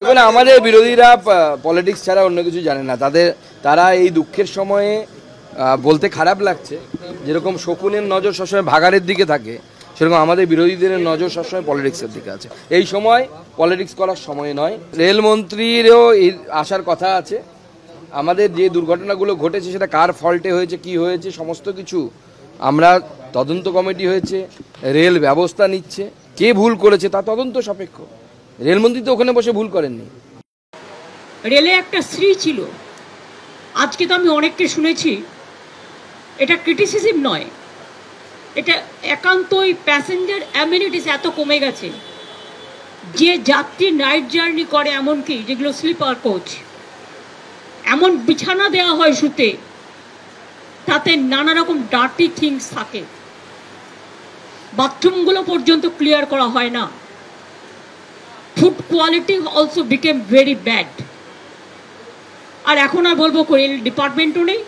দেখুন, আমাদের বিরোধীরা পলিটিক্স ছাড়া অন্য কিছু জানে না। তারা এই দুঃখের সময়ে বলতে খারাপ লাগছে, যেরকম শকুনের নজর সবসময় ভাগাড়ের দিকে থাকে, সেরকম আমাদের বিরোধীদের নজর সবসময় পলিটিক্সের দিকে আছে। এই সময় পলিটিক্স করার সময় নয়। রেলমন্ত্রীরও এই আসার কথা আছে। আমাদের যে দুর্ঘটনাগুলো ঘটেছে সেটা কার ফল্টে হয়েছে, কি হয়েছে, সমস্ত কিছু আমরা তদন্ত কমিটি হয়েছে, রেল ব্যবস্থা নিচ্ছে, কে ভুল করেছে তা তদন্ত সাপেক্ষ। রেলমন্ত্রী তো ওখানে বসে ভুল করেননি। রেলে একটা স্ত্রী ছিল, আজকে তো আমি অনেককে শুনেছি, এটা ক্রিটিসিজম নয়, এটা একান্তই প্যাসেঞ্জার অ্যামিনিটিস এত কমে গেছে যে যাত্রী নাইট জার্নি করে, এমনকি যেগুলো স্লিপার কোচ, এমন বিছানা দেওয়া হয় শুতে, তাতে নানা রকম ডার্টি থিংস থাকে, বাথরুমগুলো পর্যন্ত ক্লিয়ার করা হয় না। Food quality also became very bad. আর এখন আর বলবো রেল ডিপার্টমেন্টও নেই,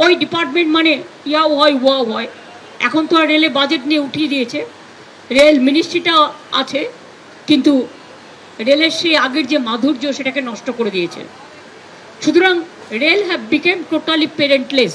ওই ডিপার্টমেন্ট মানে ইয়া হয়। এখন তো আর রেলে বাজেট নিয়ে উঠিয়ে দিয়েছে, রেল মিনিস্ট্রিটা আছে, কিন্তু রেলের সেই আগের যে মাধুর্য সেটাকে নষ্ট করে দিয়েছে। সুতরাং রেল হ্যাভ বিকেম টোটালি প্যারেন্টলেস।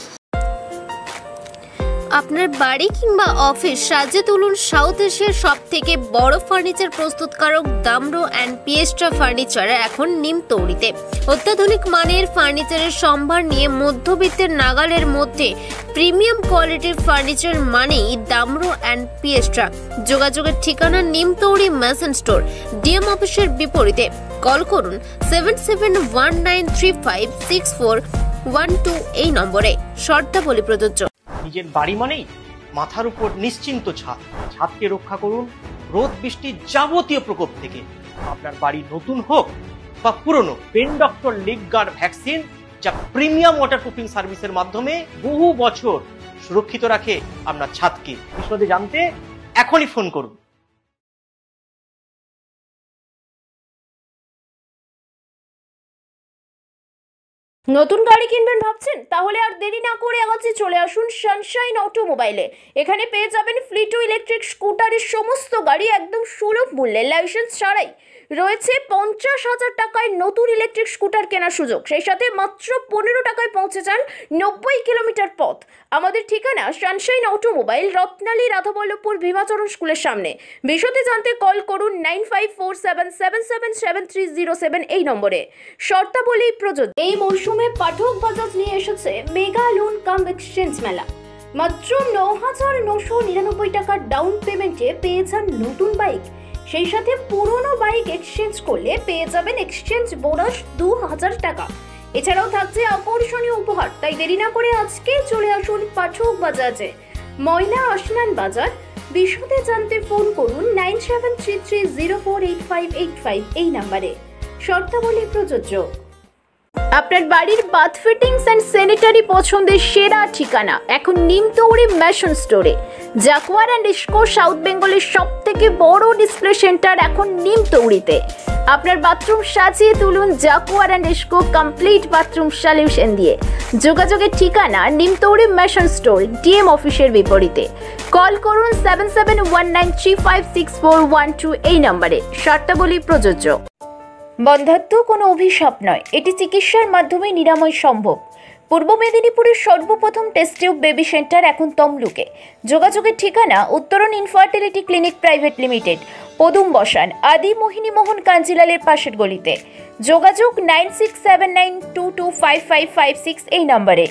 আপনার বাড়ি কিংবা অফিস সাজিয়ে তুলুন সাউথ এশিয়ার সব থেকে বড় ফার্নিচার প্রস্তুতকারক দামরো অ্যান্ড পিয়েস্ট্রা ফার্নিচার এখন নিমতৌড়িতে। অত্যাধুনিক মানের ফার্নিচারের সম্ভার নিয়ে মধ্যবিত্তের নাগালের মধ্যে প্রিমিয়াম কোয়ালিটির ফার্নিচার মানেই দামরো অ্যান্ড পিয়েস্ট্রা। যোগাযোগের ঠিকানা নিমতৌড়ি মেসন স্টোর, ডিএম অফিসের বিপরীতে। কল করুন 7719356412 এই নম্বরে। শর্তাবলী প্রযোজ্য। নিজের বাড়ি মানেই মাথার উপর নিশ্চিন্ত ছাদ। ছাদকে রক্ষা করুন রোদ বৃষ্টির যাবতীয় প্রকোপ থেকে। আপনার বাড়ি নতুন হোক বা পুরনো, পেন ডক্টর লিগ গার্ড ভ্যাকসিন, যা প্রিমিয়াম ওয়াটারপ্রুফিং সার্ভিসের মাধ্যমে বহু বছর সুরক্ষিত রাখে আপনার ছাদকে। বিশদে জানতে এখনই ফোন করুন। নতুন গাড়ি কিনবেন ভাবছেন? তাহলে আর দেরি না করে আজই চলে আসুন সানশাইন অটোমোবাইলে। এখানে পেয়ে যাবেন ফ্লিট টু ইলেকট্রিক স্কুটারের সমস্ত গাড়ি একদম সুলভ মূল্যে, লাইসেন্স ছাড়াই। রয়েছে 50,000 টাকায় নতুন ইলেকট্রিক স্কুটার কেনার সুযোগ, সেই সাথে মাত্র 15 টাকায় পৌঁছে যান 90 কিলোমিটার পথ। আমাদের ঠিকানা সানশাইন অটোমোবাইল, রত্নালী রাধাবল্লভপুর ভীমাচরণ স্কুলের সামনে। বিশদে জানতে কল করুন 9547777307 এই নম্বরে। শর্তাবলী প্রযোজ্য। এই মৌসুমে পাঠক বাজাজ নিয়ে এসেছে মেগা লোন কাম এক্সচেঞ্জ মেলা। মাত্র 9,999 টাকার ডাউন পেমেন্টে পেয়ে যান নতুন বাইক, সেই সাথে পুরনো বাইক এক্সচেঞ্জ করলে পেয়ে যাবেন এক্সচেঞ্জ বোনাস 2,000 টাকা। এছাড়াও থাকছে আকর্ষণীয় উপহার। তাই দেরি না করে আজকে চলে আসুন পাঠক বাজাজে, ময়না আসনান বাজার। বিশদে জানতে ফোন করুন 9733048585 এই নম্বরে। শর্তাবলী প্রযোজ্য। আপনার বাড়ির বাথ ফিটিংস অ্যান্ড স্যানিটারি পছন্দের সেরা ঠিকানা এখন নিমতৌড়ি মেশন স্টোরে। জাকুয়ার অ্যান্ড ইস্কো সাউথ বেঙ্গলের সব থেকে বড় ডিসপ্লে সেন্টার এখন নিমতৌড়িতে। আপনার বাথরুম সাজিয়ে তুলুন Jaquar and IISCO complete bathroom solution দিয়ে। যোগাযোগের ঠিকানা নিমতৌড়ি মেশন স্টোর, ডিএম অফিসের বিপরীতে। কল করুন 7719356412 এই নম্বরে। শর্তাবলী প্রযোজ্য। বন্ধ্যাত্ব কোনো অভিশাপ নয়, এটি চিকিৎসার মাধ্যমে নিরাময় সম্ভব। পূর্ব মেদিনীপুরের সর্বপ্রথম টেস্ট টিউব বেবি সেন্টার এখন তমলুকে। যোগাযোগের ঠিকানা উত্তরণ ইনফার্টিলিটি ক্লিনিক প্রাইভেট লিমিটেড, পদুম বসান, আদি মোহিনী মোহন কাঞ্জিলালের পাশের গলিতে। যোগাযোগ 9679225556 এই নম্বরে।